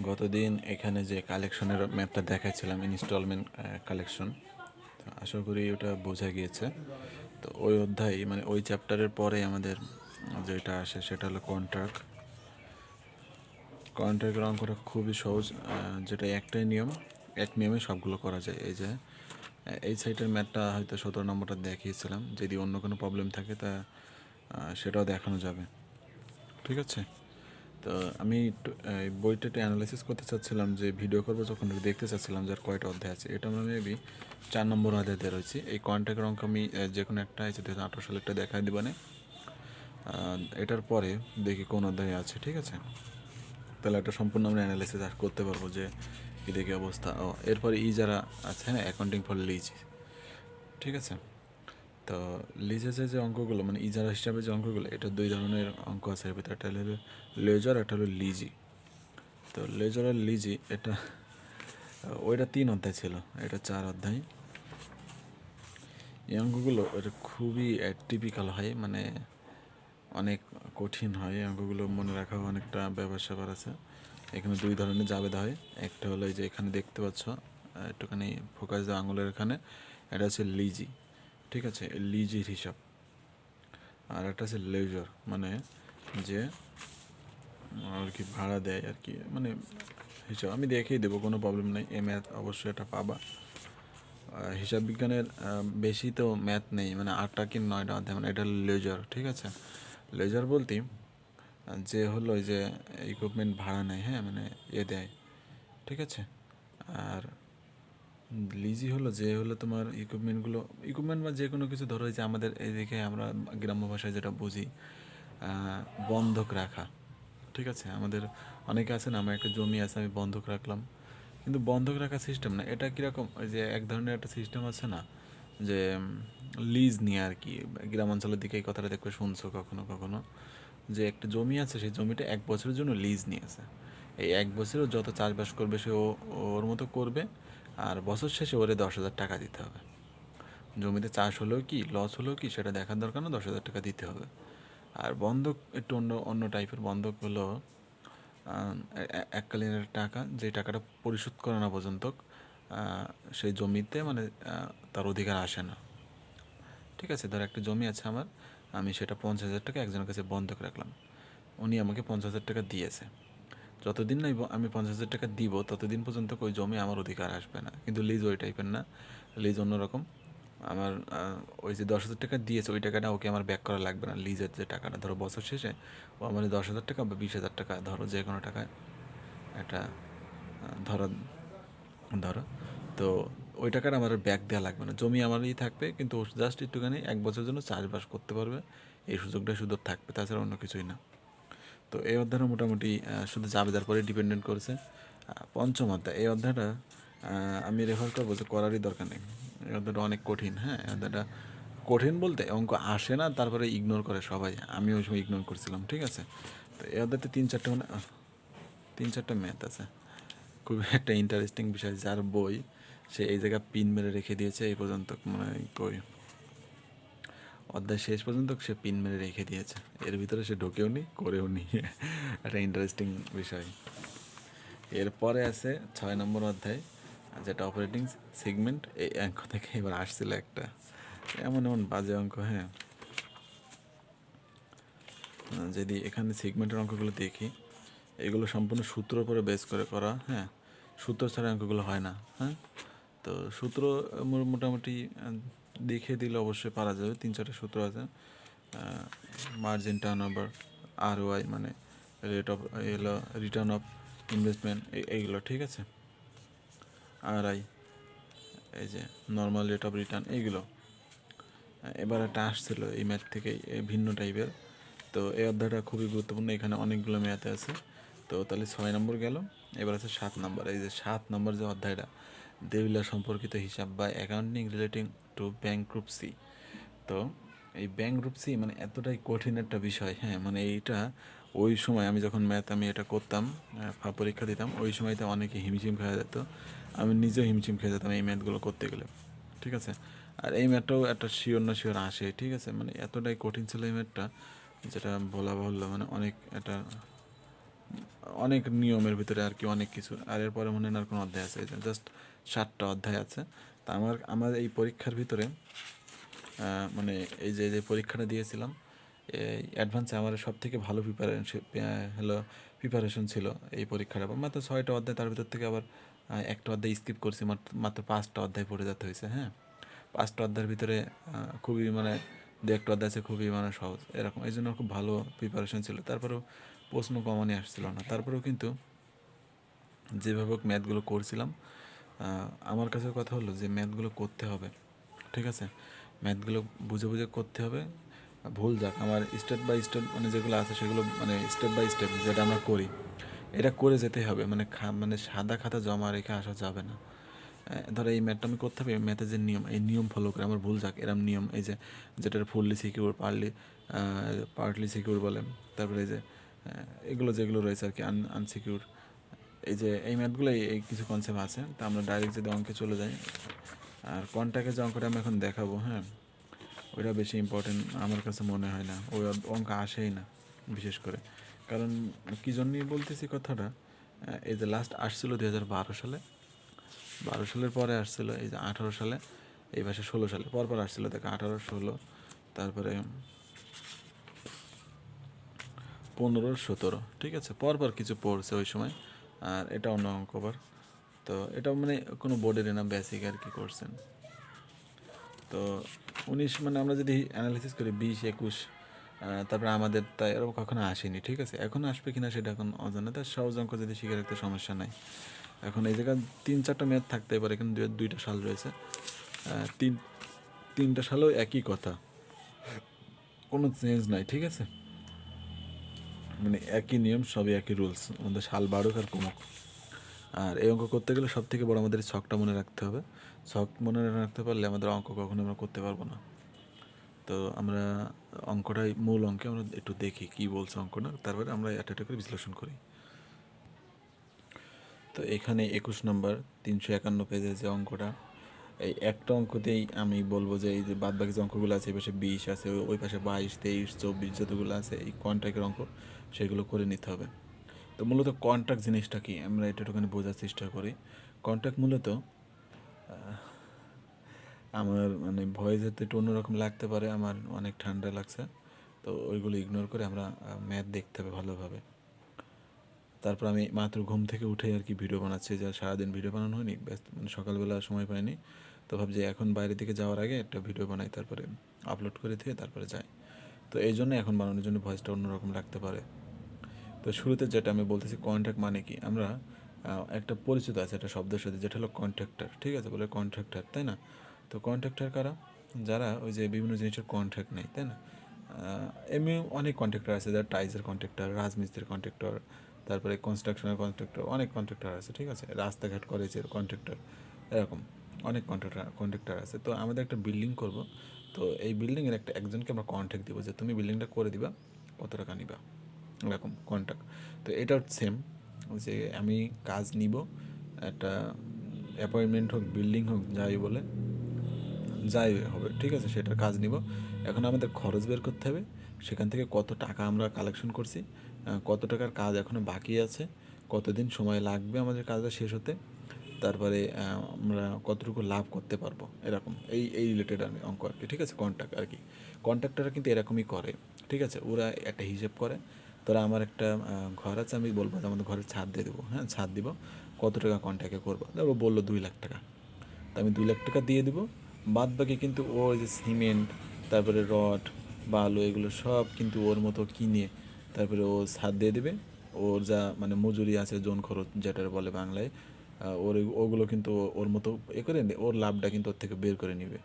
গতদিন এখানে যে কালেকশনের ম্যাপটা দেখাচ্ছিলাম ইনস্টলমেন্ট কালেকশন, আশা করি ওটা বোঝা গিয়েছে। তো ওই অধ্যায় মানে ওই চ্যাপ্টারের পরে আমাদের যেটা আসে সেটা হলো কন্ট্রাক্ট। কন্ট্রাক্টের অঙ্কটা খুবই সহজ, যেটা একটাই নিয়ম, এক নিয়মে সবগুলো করা যায়। এই যে এই সাইটের ম্যাথটা হয়তো 17 নম্বরটা দেখিয়েছিলাম, যদি অন্য কোনো প্রবলেম থাকে তা সেটাও দেখানো যাবে। ঠিক আছে, তো আমি এই বইটা একটু অ্যানালাইসিস করতে চাচ্ছিলাম, যে ভিডিও করবো যখন দেখতে চাচ্ছিলাম যে আর কয়টা অধ্যায় আছে। এটা আমরা মেবি 4 নম্বর অধ্যায় দিয়ে রয়েছে। এই কন্ট্যাক্টের অঙ্ক আমি যে কোনো একটা আছে 2018 সালেরটা দেখাই দিব না, এটার পরে দেখি কোন অধ্যায় আছে। ঠিক আছে, তাহলে একটা সম্পূর্ণ আমরা অ্যানালাইসিস করতে পারবো যে কী দেখি অবস্থা। ও এরপরে যারা আছে, হ্যাঁ, অ্যাকাউন্টিং ফর লিজ। ঠিক আছে, তো লিজের যে অঙ্কগুলো মানে ইজারা হিসাবে যে অঙ্কগুলো, এটা দুই ধরনের অঙ্ক আছে এর ভিতরে। একটা হলো লেজার, একটা হলো লিজি। তো লেজার আর লিজি এটা ওইটা 3 অধ্যায় ছিল, এটা 4 অধ্যায়। এই অঙ্কগুলো এটা খুবই টিপিক্যাল হয়, মানে অনেক কঠিন হয় এই অঙ্কগুলো, মনে রাখা অনেকটা ব্যাপার স্যাপার আছে। এখানে দুই ধরনের জাবেদা হয়। একটা হলো এই যে এখানে দেখতে পাচ্ছ, একটুখানি ফোকাস দেওয়া আঙুলের এখানে, এটা হচ্ছে লিজি। ঠিক আছে, লিজির হিসাব। আর একটা আছে লেজার, মানে যে আর কি ভাড়া দেয় আর কি, মানে হিসাব আমি দেখিয়ে দেবো, কোনো প্রবলেম নেই। এ ম্যাথ অবশ্যই এটা পাবা। হিসাব বিজ্ঞানের বেশি তো ম্যাথ নেই, মানে 8টা কি 9টা অধ্যায়, মানে এটা লেজার। ঠিক আছে, লেজার বলতে যে হলো ওই যে ইকুইপমেন্ট ভাড়া নেয়, হ্যাঁ, মানে দেয়। ঠিক আছে, আর লিজি হলো যে হলো তোমার ইকুইপমেন্ট বা যে কোনো কিছু, ধরো যে আমাদের এদিকে আমরা গ্রাম্য ভাষায় যেটা বুঝি, বন্ধক রাখা। ঠিক আছে, আমাদের অনেকে আছে না, আমার একটা জমি আছে আমি বন্ধক রাখলাম, কিন্তু বন্ধক রাখার সিস্টেম না এটা। কীরকম, ওই যে এক ধরনের একটা সিস্টেম আছে না, যে লিজ নিয়ে আর কি। গ্রাম অঞ্চলের দিকে এই কথাটা দেখবে শুনছো কখনো কখনো, যে একটা জমি আছে, সেই জমিটা 1 বছরের জন্য লিজ নিয়েছে। এই 1 বছরেও যত চাষবাস করবে সে ওর মতো করবে, আর বছর শেষে ওরে 10,000 টাকা দিতে হবে। জমিতে চাষ হলেও কি লস হলেও কি সেটা দেখার দরকার না, 10,000 টাকা দিতে হবে। আর বন্ধক একটু অন্য অন্য টাইপের। বন্ধক হলো এককালীনের টাকা, যে টাকাটা পরিশোধ করা না পর্যন্ত সেই জমিতে মানে তার অধিকার আসে না। ঠিক আছে, ধর একটা জমি আছে আমার, আমি সেটা 50,000 টাকা একজনের কাছে বন্ধক রাখলাম, উনি আমাকে 50,000 টাকা দিয়েছে। যতদিন না আমি 50,000 টাকা দিব ততদিন পর্যন্ত ওই জমি আমার অধিকার আসবে না। কিন্তু লিজ ওই টাইপের না, লিজ অন্যরকম। আমার ওই যে 10,000 টাকা দিয়েছে ওই টাকাটা ওকে আমার ব্যাক করা লাগবে না। লিজের যে টাকাটা ধরো বছর শেষে ও আমার 10,000 টাকা বা 20,000 টাকা, ধরো যে কোনো টাকা একটা ধরো ধরো তো ওই টাকাটা আমার ব্যাক দেওয়া লাগবে না, জমি আমারই থাকবে, কিন্তু জাস্ট একটুখানি 1 বছরের জন্য চাষবাস করতে পারবে, এই সুযোগটা শুধু থাকবে, তাছাড়া অন্য কিছুই না। তো এই অধ্যায়টা মোটামুটি শুধু জাবেদার পরে ডিপেন্ডেন্ট করেছে। পঞ্চম অধ্যায়, এই অধ্যায়টা আমি রেফার করবো যে করারই দরকার নেই। এই অধ্যায়টা অনেক কঠিন, হ্যাঁ, এই অধ্যায়টা কঠিন বলতে অঙ্ক আসে না, তারপরে ইগনোর করে সবাই, আমি ওই সময় ইগনোর করছিলাম। ঠিক আছে, তো এই অধ্যায়তে 3-4টা মানে 3-4টা ম্যাথ আছে। খুবই একটা ইন্টারেস্টিং বিষয়, যার বই সে এই জায়গায় পিন মেরে রেখে দিয়েছে এই পর্যন্ত, মানে কই অধ্যায় শেষ পর্যন্ত সে পিন মেরে রেখে দিয়েছে, এর ভিতরে সে ঢোকেও নি করেও নি। একটা ইন্টারেস্টিং বিষয়। এরপরে আছে 6 নম্বর অধ্যায়, যেটা অপারেটিং সেগমেন্ট। এই অঙ্ক থেকে এবার আসছিল একটা এমন এমন বাজে অঙ্ক, হ্যাঁ। যদি এখানে সেগমেন্টের অঙ্কগুলো দেখি, এগুলো সম্পূর্ণ সূত্র উপরে বেস করে করা, হ্যাঁ, সূত্র ছাড়া অঙ্কগুলো হয় না। হ্যাঁ, তো সূত্র মোটামুটি দেখিয়ে দিলে অবশ্যই পারা যাবে। 3-4টা সূত্র আছে, মার্জিন টার্ন ওভার, ROI মানে রেট অফ এলো রিটার্ন অফ ইনভেস্টমেন্ট, এইগুলো। ঠিক আছে, RI এই যে নর্মাল রেট অফ রিটার্ন, এইগুলো। এবার একটা আসছিল এই ম্যাথ থেকে ভিন্ন টাইপের। তো এই অধ্যায়টা খুবই গুরুত্বপূর্ণ, এখানে অনেকগুলো ম্যাথ আছে। তো তাহলে 6 নম্বর গেল, এবার আছে 7 নম্বর। এই যে 7 নম্বর যে অধ্যায়টা, দেউলিয়া সম্পর্কিত হিসাব বা অ্যাকাউন্টিং রিলেটিং টু ব্যাংক্রুপসি। তো এই ব্যাংক্রুপসি মানে এতটাই কঠিন একটা বিষয়, হ্যাঁ, মানে এইটা ওই সময় আমি যখন আমি এটা করতাম, পরীক্ষা দিতাম, ওই সময়তে অনেকে হিমশিম খেয়ে যেত, আমি নিজেও হিমশিম খেয়ে যেতাম এই ম্যাথগুলো করতে গেলে। ঠিক আছে, আর এই ম্যাথটাও একটা শিওর না শিওর আসে। ঠিক আছে, মানে এতটাই কঠিন ছিল এই ম্যাথটা, যেটা বলা বাহুল্য, মানে অনেক একটা অনেক নিয়মের ভিতরে আর কি, অনেক কিছু। আর এরপরে মনে হয় না আর কোনো অধ্যায় আছে, জাস্ট 7টা অধ্যায় আছে। তা আমার এই পরীক্ষার ভিতরে মানে এই যে পরীক্ষাটা দিয়েছিলাম, এই অ্যাডভান্সে আমার সব থেকে ভালো প্রিপারেশন ছিল এই পরীক্ষাটা। মাত্র 6টা অধ্যায়, তার ভিতর থেকে আবার একটা অধ্যায় স্কিপ করছি, মাত্র 5টা অধ্যায় পড়ে যেতে হয়েছে। হ্যাঁ, 5টা অধ্যায়ের ভিতরে খুবই মানে দু একটা অধ্যায় আছে খুবই মানে সহজ এরকম, এই জন্য খুব ভালো প্রিপারেশন ছিল। তারপরেও প্রশ্ন কমনই আসছিল না, তারপরেও কিন্তু যেভাবে হোক ম্যাথগুলো করছিলাম। আমার কাছে কথা হলো যে ম্যাথগুলো করতে হবে, ঠিক আছে, ম্যাথগুলো বুঝে বুঝে করতে হবে। ভুল যাক, আমার স্টেপ বাই স্টেপ মানে যেগুলো আছে সেগুলো মানে স্টেপ বাই স্টেপ যেটা আমরা করি এটা করে যেতেই হবে। মানে সাদা খাতা জমা রেখে আসা যাবে না। ধরো এই ম্যাথটা আমি করতে হবে, ম্যাথের যে নিয়ম, এই নিয়ম ফলো করে আমার ভুল যাক এরম নিয়ম, এই যে যেটার ফুললি সিকিউর, পার্টলি সিকিউর বলে, তারপরে এই যে এগুলো যেগুলো রয়েছে আর কি আনসিকিউর, এই যে এই ম্যাথগুলো এই কিছু কনসেপ্ট আছে। তা আমরা ডাইরেক্ট যদি অঙ্কে চলে যাই, আর কন্ট্যাক্টের যে অঙ্কটা আমি এখন দেখাবো, হ্যাঁ, ওইটা বেশি ইম্পর্টেন্ট আমার কাছে মনে হয় না, ওই অঙ্ক আসেই না বিশেষ করে। কারণ কী জন্যই বলতেছি কথাটা, এই যে লাস্ট আসছিল 2012 সালে, 12 সালের পরে আসছিল এই যে 18 সালে, এই মাসে 16 সালে, পরপর আসছিল, দেখো 18, 16, তারপরে 15, 17, ঠিক আছে, পরপর কিছু পড়ছে ওই সময়। আর এটা অন্য অঙ্ক আবার, তো এটা মানে কোনো বোর্ডের না, বেসিক আর কি করছেন। তো 19 মানে আমরা যদি অ্যানালিসিস করি 20, 21, তারপরে আমাদের তাই এরকম কখনো আসেনি, ঠিক আছে। এখন আসবে কিনা সেটা এখন অজানা, তার সহজ অঙ্ক যদি শিখে রাখতে সমস্যা নাই। এখন এই জায়গায় 3-4টা ম্যাথ থাকতে পারে, এখানে 2টা সাল রয়েছে, তিনটা সালেও একই কথা, কোনো চেঞ্জ নাই, ঠিক আছে, মানে একই নিয়ম, সবই একই রুলস, আমাদের সাল বাড়ুক আর কমুক। আর এই অঙ্ক করতে গেলে সব থেকে বড় আমাদের ছকটা মনে রাখতে হবে। ছক মনে রাখতে পারলে আমাদের অঙ্ক কখনো আমরা করতে পারবো না। তো আমরা অঙ্কটাই, মূল অঙ্কে আমরা একটু দেখি কী বলছে অঙ্কটা, তারপরে আমরা একটা করে বিশ্লেষণ করি। তো এখানে 21 নম্বর 351 পেজের যে অঙ্কটা, এই একটা অঙ্কতেই আমি বলবো যে এই যে বাদ বাকি যে অঙ্কগুলো আছে, এই পাশে 20 আছে, ওই পাশে 22, 23, 24 যতগুলো আছে এই কন্ট্রাক্টের অঙ্ক, সেগুলো করে নিতে হবে। তো মূলত কন্ট্রাক্ট জিনিসটা কি আমরা এটা একটুখানি বোঝার চেষ্টা করি। কন্ট্রাক্ট মূলত আমার মানে ভয়েস হতে একটু অন্যরকম লাগতে পারে, আমার অনেক ঠান্ডা লাগছে, তো ওইগুলো ইগনোর করে আমরা ম্যাথ দেখতে হবে ভালোভাবে। তারপর আমি মাত্র ঘুম থেকে উঠে আর কি ভিডিও বানাচ্ছি, যা সারাদিন ভিডিও বানানো হয়নি, ব্যস্ত মানে সকালবেলা সময় পাইনি, তো ভাবছি এখন বাইরের দিকে যাওয়ার আগে একটা ভিডিও বানাই, তারপরে আপলোড করে দিয়ে তারপরে যাই। তো এই জন্য এখন বানানোর জন্য ভয়েসটা অন্যরকম লাগতে পারে। তো শুরুতে যেটা আমি বলতেছি, কন্ট্রাক্ট মানে কি, আমরা একটা পরিচিত আছে একটা শব্দের সাথে, যেটা হলো কন্ট্রাক্টর, ঠিক আছে, বলে কন্ট্রাক্টর, তাই না? তো কন্ট্রাক্টর কারা? যারা ওই যে বিভিন্ন জিনিসের কন্ট্রাক্ট নেই, তাই না? এমনি অনেক কন্ট্রাক্টর আছে, যারা টাইলসের কন্ট্রাক্টর, রাজমিস্ত্রির কন্ট্রাক্টর, তারপরে কনস্ট্রাকশনের কন্ট্রাক্টর, অনেক কন্ট্রাক্টর আছে, ঠিক আছে, রাস্তাঘাট করেছে কন্ট্রাক্টর, এরকম অনেক কন্ট্রাক্টর আছে। তো আমাদের একটা বিল্ডিং করব, তো এই বিল্ডিংয়ের একজনকে আমরা কন্ট্রাক্ট দিব যে তুমি বিল্ডিংটা করে দিবা, কত টাকা নিবা, এরকম কন্ট্রাক্ট। তো এটাও সেম, যে আমি কাজ নিব, একটা অ্যাপয়েন্টমেন্ট হোক, বিল্ডিং হোক, যাই বলে যাই হবে, ঠিক আছে, সেটার কাজ নিব। এখন আমাদের খরচ বের করতে হবে, সেখান থেকে কত টাকা আমরা কালেকশন করছি, কত টাকার কাজ এখনও বাকি আছে, কতদিন সময় লাগবে আমাদের কাজটা শেষ হতে, তারপরে আমরা কতটুকু লাভ করতে পারবো, এরকম এই রিলেটেড অঙ্ক আর কি, ঠিক আছে, কন্ট্রাক্ট আর কি। কন্ট্রাক্টররা কিন্তু এরকমই করে, ঠিক আছে, ওরা একটা হিসেব করে। তোরা আমার একটা ঘর আছে, আমি বলবো যে আমাদের ঘরে ছাদ দিয়ে দেবো, হ্যাঁ, ছাদ দিব, কত টাকা কন্ট্রাক্টে করবো, ও বললো 2 লাখ টাকা, তো আমি 2 লাখ টাকা দিয়ে দেবো। বাদ বাকি কিন্তু ওর যে সিমেন্ট, তারপরে রড, বালু, এগুলো সব কিন্তু ওর মতো কিনে তারপরে ও ছাদ দিয়ে দেবে। ওর যা মানে মজুরি আছে, জোন খরচ যেটার বলে বাংলায়, ওগুলো কিন্তু ওর মতো করে ওর লাভটা কিন্তু ওর থেকে বের করে নিবে।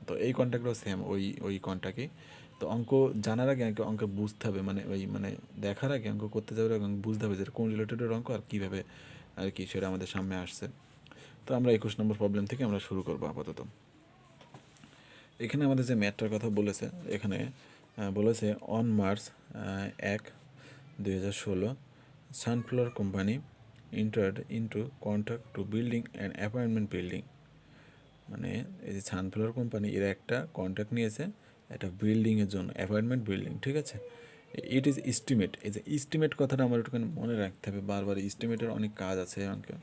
তো এই কন্ট্রাক্টটাও সেম, ওই কন্ট্রাক্টই। তো অঙ্ক জানার আগে অঙ্ক বুঝতে হবে, মানে দেখার আগে অঙ্ক করতে যাবে এবং বুঝতে হবে যে কোন রিলেটেডের অঙ্ক আর কীভাবে আর কি সেটা আমাদের সামনে আসছে। তো আমরা 21 নম্বর প্রবলেম থেকে আমরা শুরু করবো আপাতত। এখানে আমাদের যে ম্যাথটার কথা বলেছে, এখানে বলেছে on March 1, 2016 sunflower company entered into contract to building an apartment building। মানে এই যে সানফ্লাওয়ার কোম্পানি, এরা একটা কন্ট্রাক্ট নিয়েছে একটা বিল্ডিংয়ের জন্য, অ্যাপার্টমেন্ট বিল্ডিং, ঠিক আছে। It is estimate. এই যে ইস্টিমেট কথাটা আমার একটুখানি মনে রাখতে হবে বারবার। ইস্টিমেটের অনেক কাজ আছে অঙ্কে।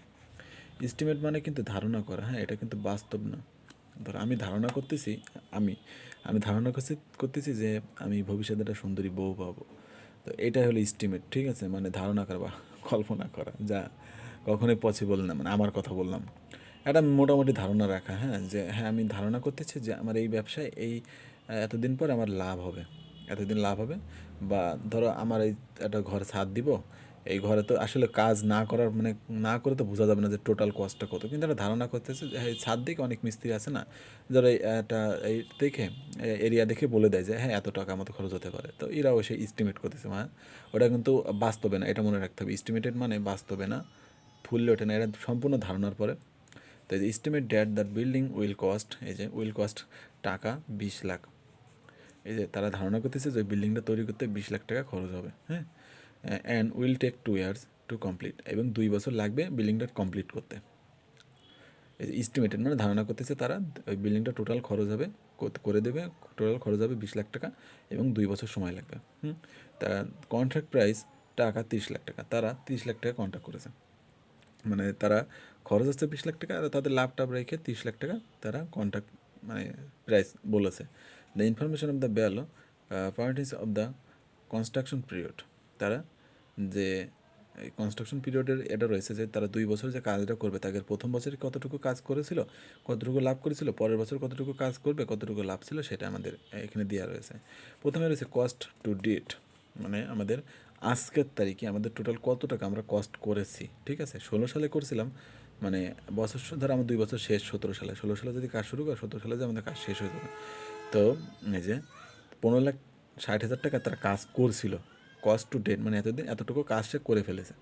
ইস্টিমেট মানে কিন্তু ধারণা করা, হ্যাঁ, এটা কিন্তু বাস্তব না। ধরো আমি ধারণা করতেছি, আমি আমি ধারণা করতেছি যে আমি ভবিষ্যতে একটা সুন্দরী বউ পাবো। তো এটাই হলো ইস্টিমেট, ঠিক আছে, মানে ধারণা করা বা কল্পনা করা, যা কখনোই পসিবল না। মানে আমার কথা বললাম, একটা মোটামুটি ধারণা রাখা, হ্যাঁ, যে হ্যাঁ আমি ধারণা করতেছি যে আমার এই ব্যবসায় এই এতদিন পর আমার লাভ হবে, এতদিন লাভ হবে। বা ধরো আমার এই একটা ঘরে ছাদ দিব, এই ঘরে তো আসলে কাজ না করার মানে না করে তো বোঝা যাবে না যে টোটাল কস্টটা কত, কিন্তু একটা ধারণা করতেছে যে হ্যাঁ, এই ছাদ দিকে অনেক মিস্ত্রি আছে না, ধরো এই একটা এই দেখে এরিয়া দেখে বলে দেয় যে হ্যাঁ এত টাকা মতো খরচ হতে পারে, তো এরাও সেই ইস্টিমেট করতেছে। হ্যাঁ, ওটা কিন্তু বাস্তবে না, এটা মনে রাখতে হবে। ইস্টিমেটেড মানে বাস্তবে না, ফুললে ওঠে না, এটা সম্পূর্ণ ধারণার পরে। তো এই যে estimate that that building will cost, এই যে উইল কস্ট টাকা 20 লাখ। এই যে তারা ধারণা করতেছে যে বিল্ডিংটা তৈরি করতে 20 লাখ টাকা খরচ হবে, হ্যাঁ, and will take 2 years to complete, এবং 2 বছর লাগবে বিল্ডিংটা কমপ্লিট করতে। এই যে ইস্টিমেটেড মানে ধারণা করতেছে তারা ওই বিল্ডিংটা টোটাল খরচ হবে, করে দেবে, টোটাল খরচ হবে 20 লাখ টাকা এবং 2 বছর সময় লাগবে। তা কন্ট্রাক্ট প্রাইস টাকা 30 লাখ টাকা, তারা 30 লাখ টাকা কন্ট্রাক্ট করেছে। মানে তারা খরচ হচ্ছে 20 লাখ টাকা, আর তাদের লাভ টাভ রেখে 30 লাখ টাকা তারা কন্ট্রাক্ট মানে প্রাইস বলেছে। The information of the value parties of the construction period, তারা যে এই কনস্ট্রাকশন পিরিয়ডের এটা রয়েছে যে তারা 2 বছর যে কাজটা করবে, তাদের প্রথম বছরে কতটুকু কাজ করেছিল, কতটুকু লাভ করেছিল, পরের বছর কতটুকু কাজ করবে, কতটুকু লাভ ছিল, সেটা আমাদের এখানে দেওয়া রয়েছে। প্রথমে রয়েছে কস্ট টু ডেট, মানে আমাদের আজকের তারিখে আমাদের টোটাল কত টাকা আমরা কস্ট করেছি, ঠিক আছে। 16 সালে করছিলাম, মানে বছর ধর আমার 2 বছর শেষ 17 সালে, 16 সালে যদি কাজ শুরু করে 17 সালে যে আমাদের কাজ শেষ হয়ে যাবে। তো এই যে 15,60,000 টাকা তারা কাজ করছিল, কস্ট টু ডেট মানে এতদিন এতটুকু কাজ সে করে ফেলেছে,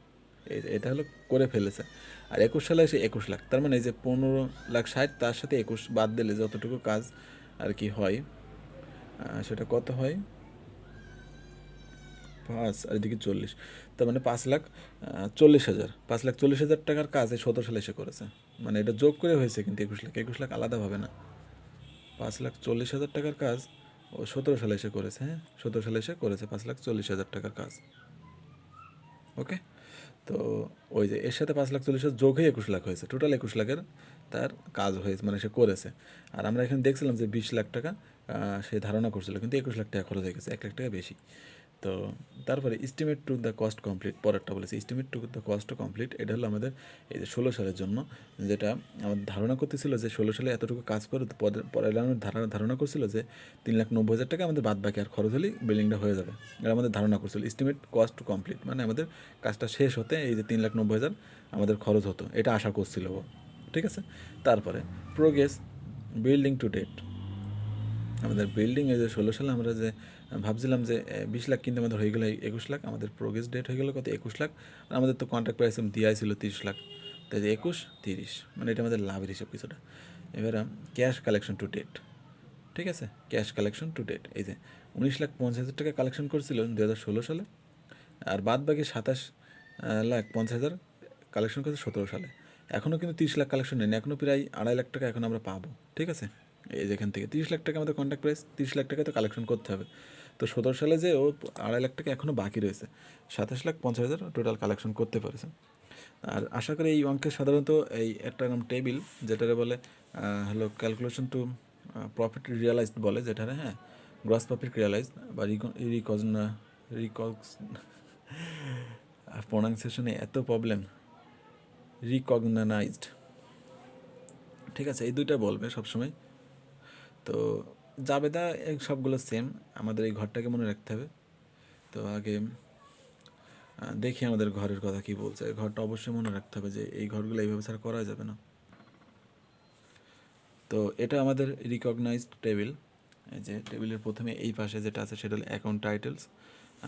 এটা হলো করে ফেলেছে। আর 21 সালে এসে 21 লাখ, তার মানে এই যে 15,60,000 তার সাথে 21 বাদ দিলে যতটুকু কাজ আর কি হয়, সেটা কত হয়, 5 আর এদিকে 40, তার মানে 5,40,000, 5,40,000 টাকার কাজ এই 17 সালে এসে করেছে। মানে এটা যোগ করে হয়েছে কিন্তু 21 লাখ, 21 লাখ আলাদাভাবে না। 5,40,000 টাকার কাজ ও 17 সালে এসে করেছে, হ্যাঁ, 17 সালে এসে করেছে 5,40,000 টাকার কাজ। ওকে, তো ওই যে এর সাথে 5,40,000 যোগ হয়ে 21 লাখ হয়েছে, টোটাল 21 লাখের তার কাজ হয়েছে, মানে সে করেছে। আর আমরা এখানে দেখছিলাম যে 20 লাখ টাকা সে ধারণা করছিল, কিন্তু 21 লাখ টাকা খরচ হয়ে গেছে, 1 লাখ টাকা বেশি। তো তারপরে estimate to the cost complete, পরেরটা বলেছে estimate to the cost complete, এটা হলো আমাদের এই যে 16 সালের জন্য, যেটা আমাদের ধারণা করতেছিল যে 16 সালে এতটুকু কাজ করে, পরে আমাদের ধারণা করছিল যে 3,90,000 টাকা আমাদের বাদ বাকি আর খরচ হলেই বিল্ডিংটা হয়ে যাবে, এটা আমাদের ধারণা করছিল। এস্টিমেট কস্ট টু কমপ্লিট মানে আমাদের কাজটা শেষ হতে এই যে 3,90,000 আমাদের খরচ হতো, এটা আশা করছিল ও, ঠিক আছে। তারপরে প্রোগ্রেস বিল্ডিং টু ডেট, আমাদের বিল্ডিং এই যে 16 সালে আমরা যে ভাবছিলাম যে 20 লাখ, কিন্তু আমাদের হয়ে গেলো 21 লাখ, আমাদের প্রোগ্রেস ডেট হয়ে গেলো কত, 21 লাখ। আর আমাদের তো কন্ট্রাক্ট প্রাইস দেওয়াই ছিল 30 লাখ, তাই যে 21, 30, মানে এটা আমাদের লাভের হিসাব কিছুটা। এবার ক্যাশ কালেকশন টু ডেট, ঠিক আছে, ক্যাশ কালেকশন টু ডেট, এই যে 19,50,000 টাকা কালেকশন করছিল 2016 সালে, আর বাদ বাকি 27,50,000 কালেকশন করেছে 17 সালে। এখনও কিন্তু 30 লাখ কালেকশন নেই, এখনও প্রায় 2.5 লাখ টাকা এখন আমরা পাবো, ঠিক আছে। এই যেখান থেকে 30 লাখ টাকা আমাদের কন্ট্রাক্ট প্রাইস, 30 লাখ টাকা তো কালেকশন করতে হবে। তো 17 সালে যে ও 2.5 লাখ টাকা এখনও বাকি রয়েছে, 27,50,000 টোটাল কালেকশন করতে পেরেছে। আর আশা করি এই অঙ্কের সাধারণত এই একটা নাম টেবিল, যেটারে বলে হলো ক্যালকুলেশন টু প্রফিট রিয়ালাইজড বলে, যেটারে হ্যাঁ গ্রস প্রফিট রিয়ালাইজ বা রিকগস প্রোনাউন্সিয়েশনে এত প্রবলেম, রিকগনাইজড, ঠিক আছে, এই দুইটা বলবে সবসময়। তো জাবেদা সবগুলো সেম, আমাদের এই ঘরটাকে মনে রাখতে হবে। তো আগে দেখি আমাদের ঘরের কথা কি বলছে, ঘরটা অবশ্যই মনে রাখতে হবে যে এই ঘরগুলো এইভাবে ছাড়া করা যাবে না। তো এটা আমাদের রিকগনাইজড টেবিল, এই যে টেবিলের প্রথমে এই পাশে যেটা আছে সেটা হলো অ্যাকাউন্ট টাইটেলস,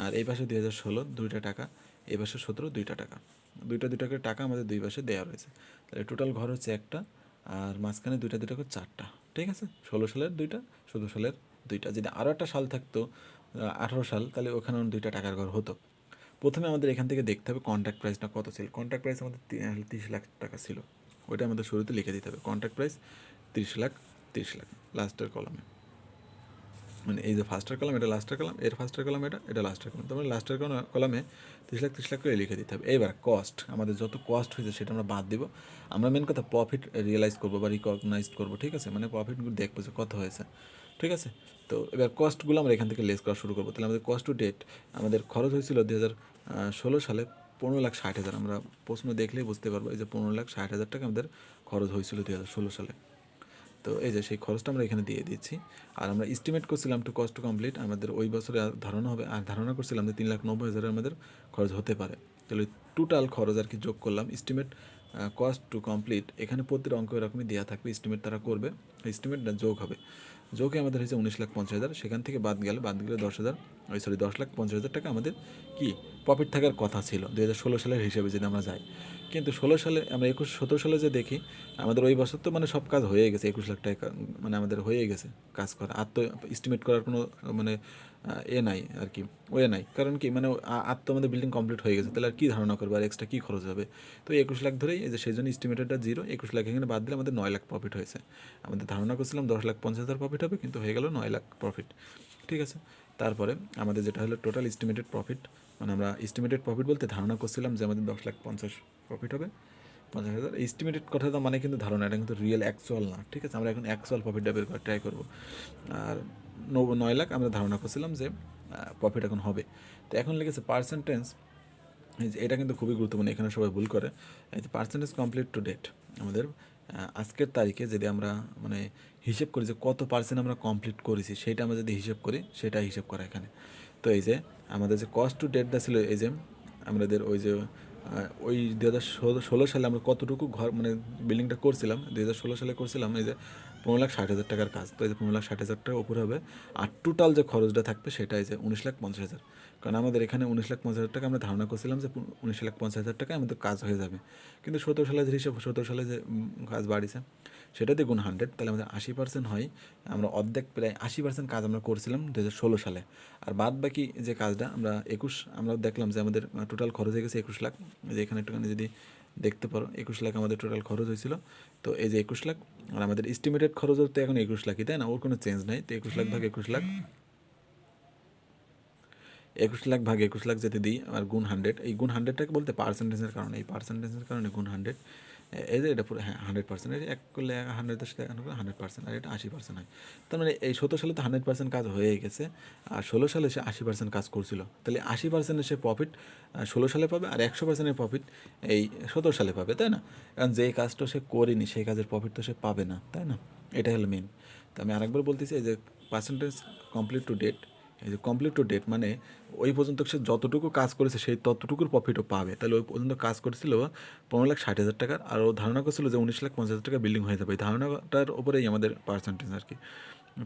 আর এই পাশে 2016 2টা টাকা, এই পাশে 17 2টা টাকা, দুইটা করে টাকা আমাদের দুই পাশে দেওয়া রয়েছে। তাহলে টোটাল ঘর হচ্ছে একটা, আর মাঝখানে দুইটা করে 4টা, ঠিক আছে। 16 সালের 2টা, 17 সালের 2টা, যদি আরও একটা সাল থাকতো 18 সাল, তাহলে ওখানে 2টা টাকার ঘর হতো। প্রথমে আমাদের এখান থেকে দেখতে হবে কন্ট্রাক্ট প্রাইসটা কত ছিল। কন্ট্রাক্ট প্রাইস আমাদের 30 লাখ টাকা ছিল, ওইটা আমাদের শুরুতে লিখে দিতে হবে। কন্ট্রাক্ট প্রাইস 30 লাখ, 30 লাখ লাস্টের কলমে। মানে এই যে ফার্স্টের কলাম, এটা লাস্টের কলাম, এর ফার্স্টের কলাম, এটা লাস্টের কলাম, তার মানে লাস্টের কলামে 30 লাখ করে লিখে দিতে হবে। এইবার কস্ট, আমাদের যত কস্ট হয়েছে সেটা আমরা বাদ দিব। আমরা মেন কথা প্রফিট রিয়েলাইজ করবো বা রিকগনাইজ করবো, ঠিক আছে, মানে প্রফিটগুলো দেখবো যে কত হয়েছে, ঠিক আছে। তো এবার কস্টগুলো আমরা এখান থেকে লেস করা শুরু করবো। তাহলে আমাদের কস্ট টু ডেট, আমাদের খরচ হয়েছিল 2016 সালে 15,60,000। আমরা প্রশ্ন দেখলেই বুঝতে পারবো এই যে 15,60,000 টাকা আমাদের খরচ হয়েছিল 2016 সালে। তো এই যে সেই খরচটা আমরা এখানে দিয়ে দিচ্ছি। আর আমরা এস্টিমেট করছিলাম টু কস্ট টু কমপ্লিট, আমাদের ওই বছরে ধারণা হবে, আর ধারণা করছিলাম যে 3,90,000 আমাদের খরচ হতে পারে। তাহলে টোটাল খরচ আর কি যোগ করলাম, এস্টিমেট কস্ট টু কমপ্লিট। এখানে প্রতিটা অঙ্ক এরকমই দেওয়া থাকবে, এস্টিমেট তারা করবে, এস্টিমেটটা যোগ হবে। যোগে আমাদের হয়েছে 19,50,000, সেখান থেকে বাদ গেলে 10,000, 10,50,000 টাকা আমাদের কি প্রফিট থাকার কথা ছিল 2016 সালের হিসেবে যদি আমরা যাই। কিন্তু 16 সালে আমরা 17 সালে যে দেখি, আমাদের ওই বছর তো মানে সব কাজ হয়ে গেছে, 21 লাখ টাকা মানে আমাদের হয়ে গেছে কাজ করা। আর তো এস্টিমেট করার কোনো মানে নাই আর কি, ওয়ে নাই। কারণ কি মানে আর তো আমাদের বিল্ডিং কমপ্লিট হয়ে গেছে, তাহলে আর কী ধারণা করবে, আর এক্সট্রা কী খরচ হবে। তো 21 লাখ ধরেই এই যে সেই জন্য এস্টিমেটেডটা 0, 21 লাখ এখানে বাদ দিলে আমাদের 9 লাখ প্রফিট হয়েছে। আমাদের ধারণা করছিলাম 10,50,000 প্রফিট হবে, কিন্তু হয়ে গেল 9 লাখ প্রফিট, ঠিক আছে। তারপরে আমাদের যেটা হলো টোটাল এস্টিমেটেড প্রফিট, মানে আমরা এস্টিমেটেড প্রফিট বলতে ধারণা করছিলাম যে আমাদের 10,50,000 প্রফিট হবে, 50,000। এস্টিমেটেড কথাটা মানে কিন্তু ধারণা, এটা কিন্তু রিয়েল অ্যাকচুয়াল না, ঠিক আছে। আমরা এখন অ্যাকচুয়াল প্রফিটটা বের করার ট্রাই করবো। আর 9 লাখ আমরা ধারণা করছিলাম যে প্রফিট এখন হবে। তো এখন লেগেছে পার্সেন্টেজ, এটা কিন্তু খুবই গুরুত্বপূর্ণ, এখানে সবাই ভুল করে। এই যে পার্সেন্টেজ কমপ্লিট টু ডেট, আমাদের আজকের তারিখে যদি আমরা মানে হিসেব করি যে কত পার্সেন্ট আমরা কমপ্লিট করেছি, সেটা আমরা যদি হিসেব করি, সেটা হিসেব করা এখানে। তো এই যে আমাদের যে কস্ট টু ডেটটা ছিল, এই যে আমাদের ওই যে ওই 2016 সালে আমরা কতটুকু ঘর মানে বিল্ডিংটা করছিলাম, 2016 সালে করছিলাম এই যে 15,60,000 টাকার কাজ। তো এই যে 15,60,000 টাকা উপরে হবে। আর টোটাল যে খরচটা থাকবে সেটা এই যে 19,50,000। কারণ আমাদের এখানে 19,50,000 টাকা আমরা ধারণা করছিলাম যে 19,50,000 টাকায় আমাদের কাজ হয়ে যাবে। কিন্তু 17 সালে যে হিসাব, 17 সালে যে কাজ বাড়িছে সেটা দিয়ে গুণ 100, তাহলে আমাদের 80% হয়। আমরা অর্ধেক প্রায় 80% কাজ আমরা করছিলাম 2016 সালে। আর বাদ বাকি যে কাজটা আমরা আমরা দেখলাম যে আমাদের টোটাল খরচ হয়ে গেছে 21 লাখ। যে এখানে একটুখানি যদি দেখতে পারো 21 লাখ আমাদের টোটাল খরচ হয়েছিল। তো এই যে 21 লাখ, আর আমাদের এস্টিমেটেড খরচ তো এখন 21 লাখই, তাই না, ওর কোনো চেঞ্জ নাই। তো 21 লাখ ভাগ 21 লাখ, 21 লাখ ভাগ 21 লাখ যেতে দিই আর গুণ 100। এই গুণ 100টাকে বলতে পার্সেন্টেজের কারণে, এই পার্সেন্টেজের কারণে গুণ 100। এই যে এটা পুরো হ্যাঁ 100%, এই এক করলে 100-এর সাথে 100%, আর এটা 80% হয়। তার মানে এই 17 সালে তো 100% কাজ হয়ে গেছে, আর 16 সালে সে 80% কাজ করছিল। তাহলে 80% সে প্রফিট 16 সালে পাবে, আর 100% প্রফিট এই 17 সালে পাবে, তাই না। কারণ যে কাজটা সে করেনি সেই কাজের প্রফিট তো সে পাবে না, তাই না। এটা হলো মেন। তো আমি আরেকবার বলতেছি, এই যে পার্সেন্টেজ কমপ্লিট টু ডেট, এই যে কমপ্লিট টু ডেট মানে ওই পর্যন্ত সে যতটুকু কাজ করেছে সেই ততটুকুর প্রফিটও পাবে। তাহলে ওই পর্যন্ত কাজ করেছিল 15,60,000 টাকার, আর ও ধারণা করছিল যে 19,50,000 টাকা বিল্ডিং হয়ে যাবে। এই ধারণাটার উপরেই আমাদের পার্সেন্টেজ আর কি।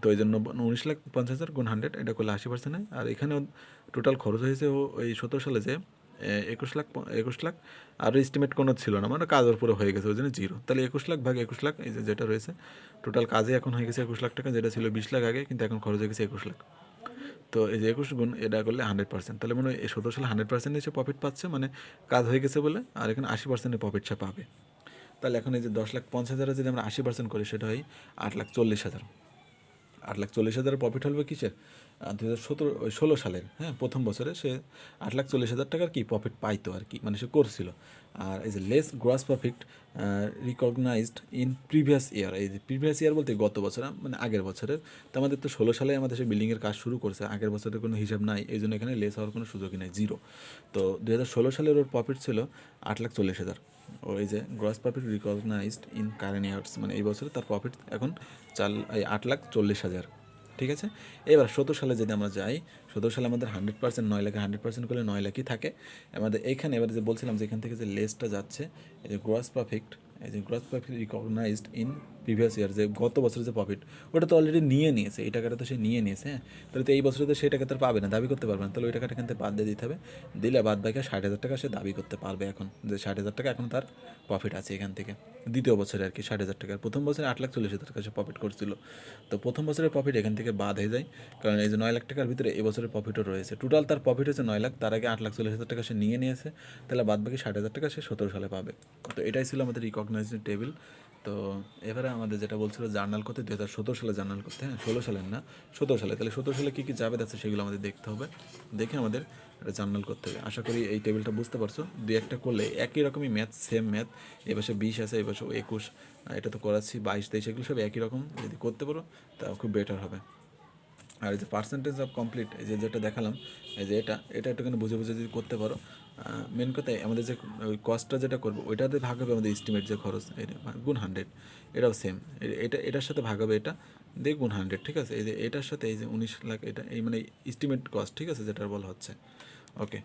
তো এই জন্য 19,50,000 গুণ 100, এটা করলে 80% হয়। আর এখানেও টোটাল খরচ হয়েছে ও এই 17 সালে যে 21 লাখ আরও এস্টিমেট কোনো ছিল না, মানে কাজের উপরে হয়ে গেছে, ওই জন্য 0। তাহলে 21 লাখ ভাগ 21 লাখ, এই যে যেটা রয়েছে টোটাল কাজে এখন হয়ে গেছে 21 লাখ টাকা, যেটা ছিল 20 লাখ আগে, কিন্তু এখন খরচ হয়ে গেছে 21 লাখ। তো এই যে 21 গুণ এটা করলে 100%, তাহলে মানে এই 17 সালে 100% সে প্রফিট পাচ্ছে, মানে কাজ হয়ে গেছে বলে। আর এখানে 80% প্রফিট সে পাবে। তাহলে এখন এই যে 10,50,000 যদি আমরা 80% করি, সেটা হয় 8,40,000। 8,40,000 প্রফিট হলবে কিসের, 2016 সালের, হ্যাঁ, প্রথম বছরে সে 8,40,000 টাকার কি প্রফিট পাইতো আর কি, মানে সে করছিল। আর এই যে less gross profit recognised in previous year, এই যে প্রিভিয়াস ইয়ার বলতে গত বছর, মানে আগের বছরের। তো আমাদের তো 16 সালে আমাদের সেই বিল্ডিংয়ের কাজ শুরু করছে, আগের বছরের কোনো হিসাব নাই, এই জন্য এখানে লেস হওয়ার কোনো সুযোগই নাই, 0। তো 2016 সালের ওর প্রফিট ছিল 8,40,000। ও এই যে gross profit recognised in current years, মানে এই বছরে তার প্রফিট এখন 8,40,000, ঠিক আছে। এবার 17 সালে যদি আমরা যাই, 17 সালে আমাদের 100%, 9 লাখে 100% করলে 9 লাখই থাকে আমাদের এইখানে। এবার যে বলছিলাম যে এখান থেকে যে লেসটা যাচ্ছে, এই যে গ্রস প্রফিট, এই যে gross profit recognised in previous year, যে গত বছরের যে প্রফিট ওটা তো অলরেডি নিয়ে নিয়েছে, এই টাকাটা তো সে নিয়ে নিয়েছে, হ্যাঁ। তাহলে তো এই বছরে তো সেই টাকা তার পাবে না, দাবি করতে পারবে না। তাহলে ওই টাকাটা এখান থেকে বাদ দিয়ে দিতে হবে, দিলে বাদ বাকি 60,000 টাকা সে দাবি করতে পারবে এখন, যে 60,000 টাকা এখন তার প্রফিট আছে এখান থেকে। দ্বিতীয় বছরে আর কি 60,000 টাকার, প্রথম বছরে 8,40,000 টাকা সে প্রফিট করছিল। তো প্রথম বছরের প্রফিট এখান থেকে বাদ হয়ে যায়, কারণ এই যে 9 লাখ টাকার ভিতরে এই বছরের প্রফিটও রয়েছে। টোটাল তার প্রফিট হচ্ছে 9 লাখ, তার আগে 8,40,000 টাকা সে নিয়ে নিয়েছে, তাহলে বাদ বাকি 60,000 টাকা সে 17 সালে পাবে। তো এটাই ছিল আমাদের রিকগনাইজড টেবিল। তো এবারে আমাদের যেটা বলছিল জার্নাল করতে 2017 সালে জার্নাল করতে, হ্যাঁ 16 সালের না 17 সালে, তাহলে 17 সালে কী কী জাবেদ আছে সেগুলো আমাদের দেখতে হবে, দেখে আমাদের একটা জার্নাল করতে হবে। আশা করি এই টেবিলটা বুঝতে পারছো, দুই একটা করলে একই রকমই ম্যাথ, সেম ম্যাথ, এ পাশে 20 আছে, এ পাশে 21, এটা তো করাচ্ছি 22 23, এগুলো সব একই রকম, যদি করতে পারো তা খুব বেটার হবে। আর এই যে পার্সেন্টেজ অফ কমপ্লিট, এই যে যেটা দেখালাম, এই যে এটা একটুখানি বুঝে বুঝে যদি করতে পারো, মেন কথা আমাদের যে ওই কস্টটা যেটা করবো ওইটাতে ভাগ হবে আমাদের এস্টিমেট যে খরচ, এটা গুণ 100, এটাও সেম, এটার সাথে ভাগ হবে এটা দিয়ে গুণ 100, ঠিক আছে। এই যে এটার সাথে এই যে 19 লাখ, এটা এই মানে এস্টিমেট কস্ট, ঠিক আছে, যেটার বলা হচ্ছে। ওকে,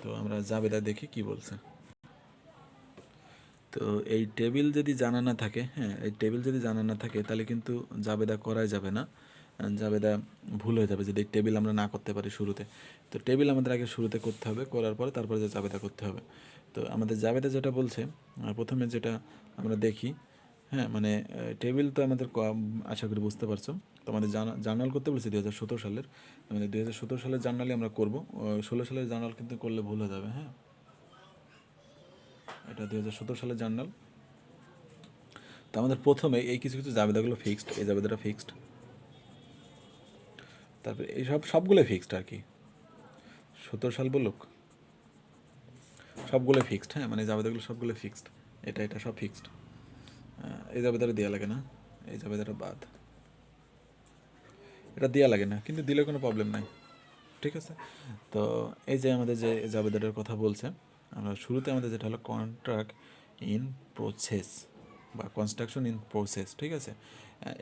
তো আমরা জাবেদা দেখি কি বলছে। তো এই টেবিল যদি জানা না থাকে, হ্যাঁ এই টেবিল যদি জানা না থাকে তাহলে কিন্তু জাবেদা করাই যাবে না, জাবেদা ভুল হয়ে যাবে যদি এই টেবিল আমরা না করতে পারি শুরুতে। তো টেবিল আমাদের আগে শুরুতে করতে হবে, করার পরে তারপরে যে জাবেদা করতে হবে। তো আমাদের জাবেদা যেটা বলছে, প্রথমে যেটা আমরা দেখি, হ্যাঁ মানে টেবিল তো আমাদের আশা করি বুঝতে পারছো। তো আমাদের জার্নাল করতে বলেছি 2017 সালের, আমাদের 2017 সালের জার্নালই আমরা করবো, 16 সালের জার্নাল কিন্তু করলে ভুল হয়ে যাবে। হ্যাঁ, এটা 2017 সালের জার্নাল। তো আমাদের প্রথমে এই কিছু কিছু জাবেদাগুলো ফিক্সড, এই জাবেদাটা ফিক্সড, তারপরে এই সবগুলোই ফিক্সড আর কি, 17 সাল বলুক, সবগুলোই ফিক্সড, হ্যাঁ মানে জাবেদাগুলো সবগুলো ফিক্সড, এটা সব ফিক্সড। এই জাবেদাটা দেওয়া লাগে না, এই জাবেদাটা বাদ, এটা দেওয়া লাগে না, কিন্তু দিলে কোনো প্রবলেম নাই, ঠিক আছে। তো এই যে আমাদের যে জাবেদাটার কথা বলছে, আমরা শুরুতে আমাদের যেটা হলো কন্ট্রাক্ট ইন প্রসেস বা কনস্ট্রাকশন ইন প্রসেস, ঠিক আছে।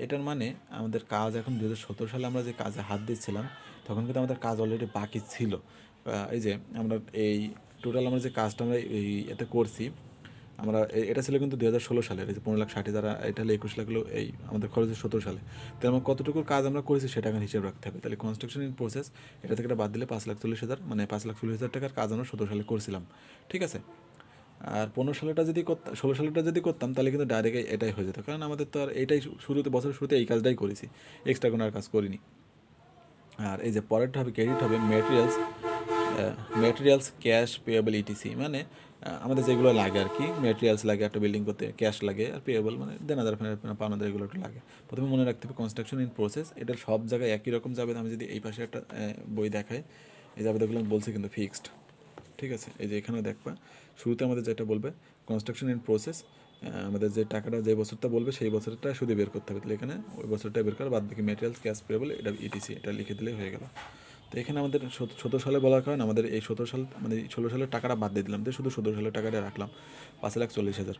এটার মানে আমাদের কাজ এখন 2017 সালে আমরা যে কাজে হাত দিচ্ছিলাম তখন কিন্তু আমাদের কাজ অলরেডি বাকি ছিল। এই যে আমরা এই টোটাল আমরা যে কাজটা আমরা এই এতে করছি, আমরা এটা ছিল কিন্তু 2016 সালের, এই যে 15,60,000, এটা হলো 21 লাখ হলো এই আমাদের খরচ 17 সালে। তাহলে আমরা কতটুকু কাজ আমরা করেছি সেটা এখন হিসেব রাখতে হবে। তাহলে কনস্ট্রাকশন ইন প্রসেস এটা থেকে এটা বাদ দিলে 5,40,000, মানে 5,40,000 টাকার কাজ আমরা 17 সালে করছিলাম, ঠিক আছে। আর 15 সালেটা যদি করতাম, 16 সালেটা যদি করতাম তাহলে কিন্তু ডাইরেক্ট এটাই হয়ে যেত, কারণ আমাদের তো আর এটাই শুরুতে, বছরের শুরুতে এই কাজটাই করেছি, এক্সট্রা কোনো আর কাজ করিনি। আর এই যে পরেরটা হবে ক্রেডিট হবে ম্যাটেরিয়ালস ক্যাশ পেয়েবল ইটিসি, মানে আমাদের যেগুলো লাগে আর কি, ম্যাটেরিয়ালস লাগে একটা বিল্ডিং করতে, ক্যাশ লাগে, আর পেয়েবল মানে দেনাদার পাওনাদার, এগুলো একটু লাগে। প্রথমে মনে রাখতে হবে কনস্ট্রাকশন ইন প্রসেস, এটা সব জায়গায় একই রকম যাবে। আমি যদি এই পাশে একটা বই দেখাই, এই জাবেদাগুলো আমি বলছি কিন্তু ফিক্সড, ঠিক আছে। এই যে এখানেও দেখবা শুরুতে আমাদের যেটা বলবে কনস্ট্রাকশন ইন প্রসেস, আমাদের যে টাকাটা যে বছরটা বলবে সেই বছরটা শুধু বের করতে হবে, তাহলে এখানে ওই বছরটা বের করা, বাদ বাকি ম্যাটেরিয়ালস ক্যাশ পেয়েবল এটা ইটিসি এটা লিখে দিলেই হয়ে গেল। তো এখানে আমাদের 17 সালে বলার কারণে আমাদের এই 17 সাল মানে 16 সালের টাকাটা বাদ দিয়ে দিলাম, তো শুধু 17 সালের টাকাটা রাখলাম 5,40,000।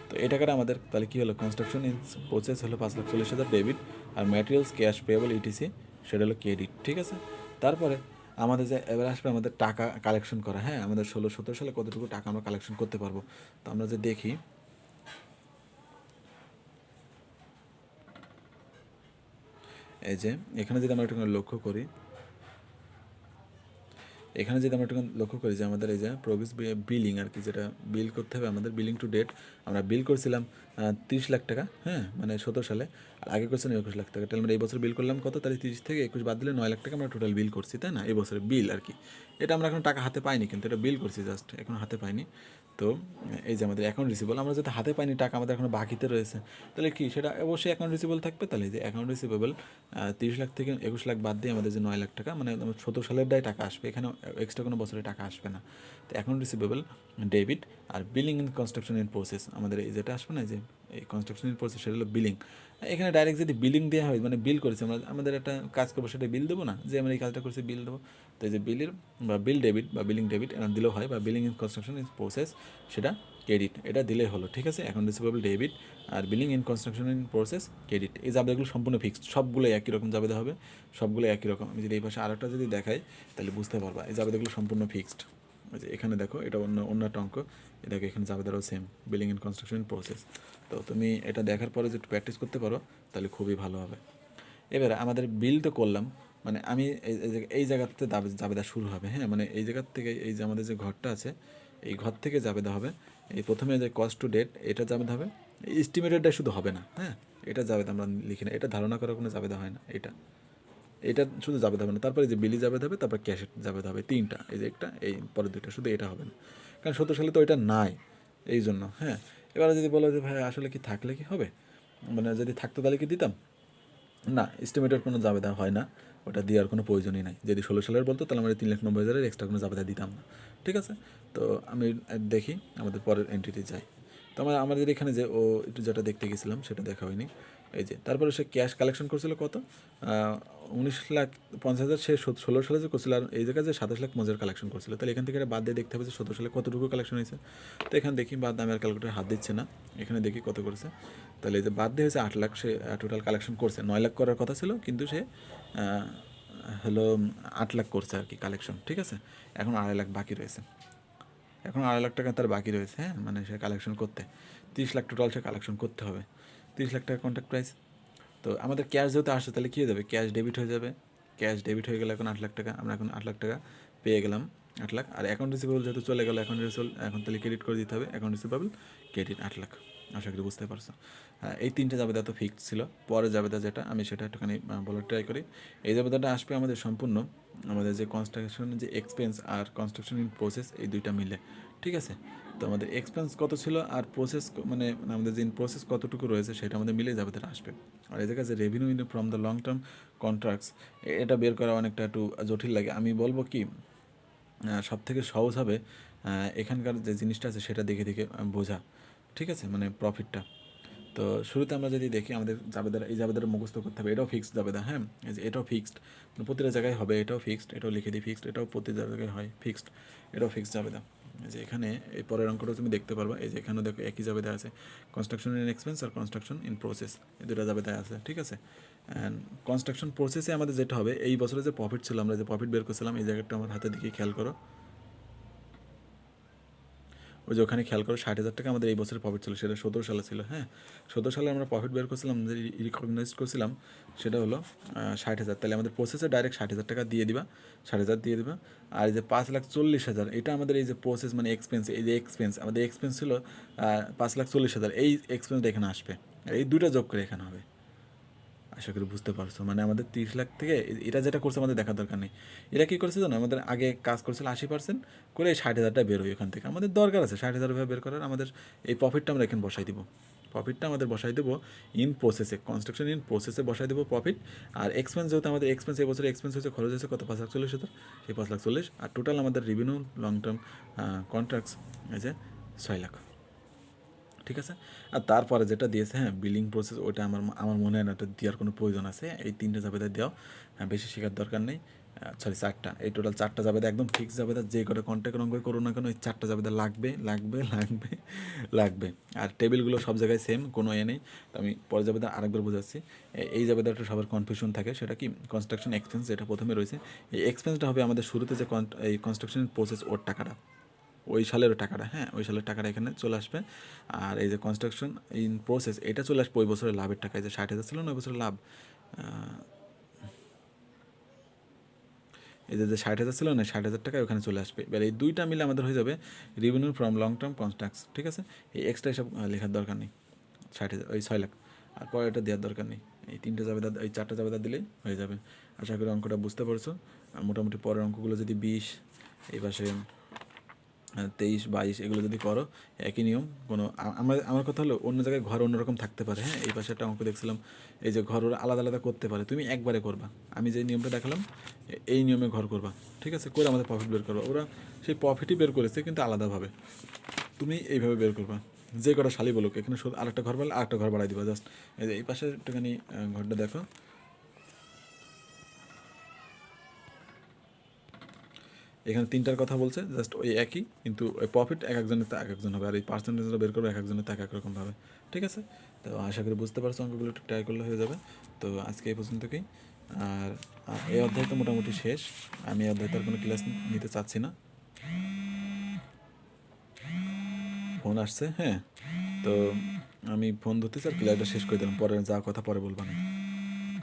তো এই টাকাটা আমাদের তাহলে কী হলো, কনস্ট্রাকশন ইন প্রসেস হলো 5,40,000 ডেবিট, আর ম্যাটেরিয়ালস ক্যাশ পেয়েবল ইটিসি সেটা হলো ক্রেডিট, ঠিক আছে। তারপরে আমাদের যে এবার আসবে আমাদের টাকা কালেকশন করা, হ্যাঁ আমাদের 16-17 সালে কতটুকু টাকা আমরা কালেকশন করতে পারবো। তো আমরা যে দেখি, এই যে এখানে যদি আমরা একটু লক্ষ্য করি, এখানে যদি আমরা একটু লক্ষ্য করি যে আমাদের এই যে প্রোগ্রেস বিলিং আর কি, যেটা বিল করতে হবে আমাদের, বিলিং টু ডেট আমরা বিল করছিলাম 30 লাখ টাকা, হ্যাঁ মানে 17 সালে, আর আগে করছিলাম 21 লাখ টাকা। তাহলে আমরা এই বছর বিল করলাম কত, তাহলে 30 থেকে 21 বাদ দিলে 9 লাখ টাকা আমরা টোটাল বিল করছি, তাই না, এই বছরে বিল আর কি। এটা আমরা এখন টাকা হাতে পাইনি, কিন্তু এটা বিল করছি জাস্ট, এখন হাতে পাইনি। তো এই যে আমাদের অ্যাকাউন্ট রিসিভেবল, আমরা যাতে হাতে পাইনি টাকা আমাদের এখনো বাকিতে রয়েছে, তাহলে কি সেটা অবশ্যই অ্যাকাউন্ট রিসিভেবল থাকবে। তাহলে যে অ্যাকাউন্ট রিসিভেবল 30 লাখ থেকে 21 লাখ বাদ দিয়ে আমাদের যে 9 লাখ টাকা, মানে 17 সালেরটাই টাকা আসবে, এখানে এক্সট্রা কোনো বছরে টাকা আসবে না। তো অ্যাকাউন্ট রিসিভেবল ডেবিট, আর billing in construction in process আমাদের এই যেটা আসবে না, যে এই কনস্ট্রাকশন ইন প্রসেস সেটা হলো বিলিং। এখানে ডাইরেক্ট যদি বিলিং দেওয়া হয়, মানে বিল করেছি আমরা, আমাদের একটা কাজ করবো সেটা বিল দেবো না, যে আমরা এই কাজটা করছি বিল দেবো। তো এই যে বিলের বা বিল ডেবিট বা বিলিং ডেবিট দিলেও হয়, বা billing in construction in process সেটা ক্রেডিট, এটা দিলেই হলো, ঠিক আছে। অ্যাকাউন্ট রিসিভেবল ডেবিট আর billing in construction in process credit, এই জাবেদাগুলো সম্পূর্ণ ফিক্সড, সবগুলো একই রকম জাবেদা হবে, সবগুলো একই রকম। আমি যদি এই পাশে আরেকটা যদি দেখাই তাহলে বুঝতে পারবা এই জাবেদাগুলো সম্পূর্ণ ফিক্সড। যে এখানে দেখো এটা অন্য একটা অঙ্ক, দেখো এখানে জাবেদারও same, billing in construction in process. তো তুমি এটা দেখার পরে যদি প্র্যাকটিস করতে পারো তাহলে খুবই ভালো হবে। এবারে আমাদের বিল তো করলাম, মানে আমি এই জায়গাতে জাবেদা শুরু হবে, হ্যাঁ মানে এই জায়গার থেকে, এই যে আমাদের যে ঘরটা আছে এই ঘর থেকে জাবেদা হবে। এই প্রথমে যে কস্ট টু ডেট এটা জাবেদা হবে, এস্টিমেটেডটা শুধু হবে না, হ্যাঁ এটা জাবেদা আমরা লিখি না, এটা ধারণা করার কোনো জাবেদা হয় না, এটা শুধু জাবেদা হবে না। তারপরে যে বিলি জাবেদা হবে, তারপর ক্যাশের জাবেদা হবে, তিনটা, এই যে একটা এই পরের দুইটা, শুধু এটা হবে না, কারণ 17 সালে তো এটা নাই, এই জন্য। হ্যাঁ, এবারে যদি বলো যে ভাই আসলে কি থাকলে কি হবে, মানে যদি থাকতো তাহলে কি দিতাম, না, এস্টিমেটের কোনো জাবেদা হয় না, ওটা দেওয়ার কোনো প্রয়োজনই নাই। যদি 16 সালের বলতো তাহলে আমরা 3,90,000 এক্সট্রা কোনো জাবেদা দিতাম না। ঠিক আছে, তো আমি দেখি আমাদের পরের এন্ট্রিতে যাই। তো আমাদের এখানে যে ও একটু যেটা দেখতে গেছিলাম সেটা দেখা হয়নি। এই যে তারপরে সে ক্যাশ কালেকশন করছিল কত, 19,50,000 সে 16 সালে যে করছিল, আর এই জায়গায় যে 27 লাখ মজার কালেকশন করছিল, তাহলে এখান থেকে এটা বাদ দিয়ে দেখতে হবে যে 17 সালে কতটুকু কালেকশন হয়েছে। তো এখানে দেখি বাদ, আমি আর ক্যালকুলেটার হাত দিচ্ছে না, এখানে দেখি কত করেছে। তাহলে এই যে বাদ দিয়ে হয়েছে 8 লাখ, সে টোটাল কালেকশন করছে 9 লাখ করার কথা ছিল, কিন্তু সে হলো 8 লাখ করছে আর কি কালেকশন। ঠিক আছে, এখন 2.5 লাখ বাকি রয়েছে, এখন 2.5 লাখ টাকা তার বাকি রয়েছে। হ্যাঁ, মানে সে কালেকশন করতে 30 লাখ টোটাল সে কালেকশন করতে হবে, 30 লাখ টাকা কন্ট্রাক্ট প্রাইস। তো আমাদের ক্যাশ যেহেতু আসছে তাহলে কী হয়ে যাবে, ক্যাশ ডেবিট হয়ে যাবে। ক্যাশ ডেবিট হয়ে গেলে এখন 8 লাখ টাকা, আমরা এখন 8 লাখ টাকা পেয়ে গেলাম, 8 লাখ। আর অ্যাকাউন্ট রিসিভেবল যেহেতু চলে গেল, অ্যাকাউন্ট রিসিভেবল এখন তাহলে ক্রেডিট করে দিতে হবে, অ্যাকাউন্ট রিসিভেবল ক্রেডিট 8 লাখ। আশা করি বুঝতে পারছো। হ্যাঁ, এই তিনটে জাবেদা তো ফিক্সড ছিল। পরে জাবেদা যেটা, আমি সেটা একটুখানি বলার ট্রাই করি। এই জাবেদাটা আসবে আমাদের সম্পূর্ণ আমাদের যে কনস্ট্রাকশনের যে এক্সপেন্স আর কনস্ট্রাকশন ইন প্রসেস, এই দুইটা মিলে। ঠিক আছে, তো আমাদের এক্সপেন্স কত ছিল আর প্রসেস মানে আমাদের যে ইন প্রসেস কতটুকু রয়েছে সেটা আমাদের মিলে জাবেদাটা আসবে। আর এই জায়গায় যে revenue in from the long term contracts, এটা বের করা অনেকটা একটু জটিল লাগে। আমি বলবো কি, সব থেকে সহজ হবে এখানকার যে জিনিসটা আছে সেটা দেখে দেখে বোঝা। ঠিক আছে, মানে প্রফিটটা। তো শুরুতে আমরা যদি দেখি আমাদের জাবেদার, এই জাবেদার মুখস্থ করতে হবে, এটাও ফিক্সড জাবেদা। হ্যাঁ, এই যে এটাও ফিক্সড, প্রতিটা জায়গায় হবে, এটাও ফিক্সড, এটাও লিখে দিই ফিক্সড, এটাও প্রতিটা জায়গায় হয় ফিক্সড, এটাও ফিক্সড জাবেদা। এই যে এখানে এই পরের অঙ্কটা তুমি দেখতে পারবা, এই যে এখানেও দেখো একই জাবেদা আছে, কনস্ট্রাকশন ইন এক্সপেন্স আর কনস্ট্রাকশন ইন প্রসেস, এই দুটো জাবেদায় আছে। ঠিক আছে, অ্যান্ড কনস্ট্রাকশন প্রসেসে আমাদের যেটা হবে, এই বছরে যে প্রফিট ছিল, আমরা যে প্রফিট বের করছিলাম, এই জায়গাটা আমার হাতের দিকে খেয়াল করো, ওই যে ওখানে খেয়াল করো 60,000 টাকা আমাদের এই বছরের প্রফিট ছিল, সেটা 17 সালে ছিল। হ্যাঁ, 17 সালে আমরা প্রফিট বের করছিলাম, যে রিকগনাইজ করছিলাম, সেটা হলো 60,000। তাহলে আমাদের প্রসেসে ডাইরেক্ট 60,000 টাকা দিয়ে দিবা, 60,000 দিয়ে দিবা। আর এই যে 5,40,000, এটা আমাদের এই যে প্রসেস মানে এক্সপেন্স, এই যে এক্সপেন্স, আমাদের এক্সপেন্স ছিল 5,40,000, এই এক্সপেন্সটা এখানে আসবে, এই দুইটা যোগ করে এখানে হবে। আশা করি বুঝতে পারছো, মানে আমাদের 30 লাখ থেকে এটা যেটা করছে আমাদের দেখার দরকার নেই। এরা কী করছে জানো, আমাদের আগে কাজ করছিল 80% করে, এই 60,000টা বের হয় এখান থেকে, আমাদের দরকার আছে 60,000 বের করার, আমাদের এই প্রফিটটা আমরা এখানে বসাই দিব, প্রফিটটা আমাদের বসাই দেবো ইন প্রসেসে, কনস্ট্রাকশন ইন প্রসেসে বসাই দেবো প্রফিট। আর এক্সপেন্স যেহেতু আমাদের এক্সপেন্স, এই বছর এক্সপেন্স হচ্ছে, খরচ হচ্ছে কত, 5,40,000, সেই 5,40,000, আর টোটাল আমাদের রেভিনিউ লং টার্ম কন্ট্রাক্টস এই যে 6 লাখ। ঠিক আছে, আর তারপরে যেটা দিয়েছে, হ্যাঁ, বিলিং প্রসেস, ওইটা আমার মনে হয় না ওটা দেওয়ার কোনো প্রয়োজন আছে, এই তিনটে জাবেদা দেওয়া, হ্যাঁ, বেশি শেখার দরকার নেই। সরি, 4টা, এই টোটাল 4টা জাবেদা একদম ফিক্স জাবেদা, যে কটা কন্ট্যাক্ট রঙ করো না কেন, এই 4টা জাবেদা লাগবে লাগবে লাগবে লাগবে। আর টেবিলগুলো সব জায়গায় সেম, কোনো নেই। তো আমি পরে জাবেদা আরেকবার বোঝাচ্ছি। এই জাবেদাটা সবার কনফিউশন থাকে, সেটা কি, কনস্ট্রাকশন এক্সপেন্স, যেটা প্রথমে রয়েছে, এই এক্সপেন্সটা হবে আমাদের শুরুতে যে এই কনস্ট্রাকশন প্রসেস, ওর টাকাটা, ওই সালের টাকাটা, হ্যাঁ, ওই সালের টাকাটা এখানে চলে আসবে। আর এই যে কনস্ট্রাকশন ইন প্রসেস, এটা চলে আসবে ওই বছরের লাভের টাকা, এই যে 60,000 ছিল না ওই বছরের লাভ, এই যে 60,000 ছিল না, 60,000 টাকা ওখানে চলে আসবে। এবার এই দুইটা মিলে আমাদের হয়ে যাবে revenue from long term contracts. ঠিক আছে, এই এক্সট্রা এসব লেখার দরকার নেই, 60,000 ওই 6 লাখ, আর পরে এটা দেওয়ার দরকার নেই, এই তিনটে জাবেদা, এই 4টা জাবেদা দিলেই হয়ে যাবে। আশা করি অঙ্কটা বুঝতে পারছো। আর মোটামুটি পরের অঙ্কগুলো যদি 20, এই পাশে 23, 22, এগুলো যদি করো, একই নিয়ম, কোনো আমার কথা হলো অন্য জায়গায় ঘর অন্যরকম থাকতে পারে। হ্যাঁ, এই পাশে একটা অঙ্ক দেখছিলাম, এই যে ঘর ওরা আলাদা আলাদা করতে পারে, তুমি একবারে করবা, আমি যে নিয়মটা দেখালাম এই নিয়মে ঘর করবা। ঠিক আছে, করে আমাদের প্রফিট বের করবা, ওরা সেই প্রফিটই বের করেছে কিন্তু আলাদাভাবে, তুমি এইভাবে বের করবা। যে কটা শালি বলুক, এখানে শুধু আরেকটা ঘর বাড়লে আরেকটা ঘর বাড়াই দিবা, জাস্ট এই যে এই পাশে একটুখানি ঘরটা দেখো, এখানে 3টার কথা বলছে, জাস্ট ওই একই, কিন্তু ওই প্রফিট এক একজনের তো এক একজন হবে, আর এই পার্সেন্টেজটা বের করবে এক একজনের তো এক এক রকমভাবে। ঠিক আছে, তো আশা করি বুঝতে পারছো, অঙ্কগুলো একটু ট্রাই করলে হয়ে যাবে। তো আজকে এই পর্যন্তই। আর এই অধ্যায় তো মোটামুটি শেষ, আমি এই অধ্যায় তার কোনো ক্লাস নিতে চাচ্ছি না, ফোন আসছে। হ্যাঁ, তো আমি ফোন ধরতেছি আর ক্লাসটা শেষ করে দিলাম, পরে যা কথা পরে বলবা না।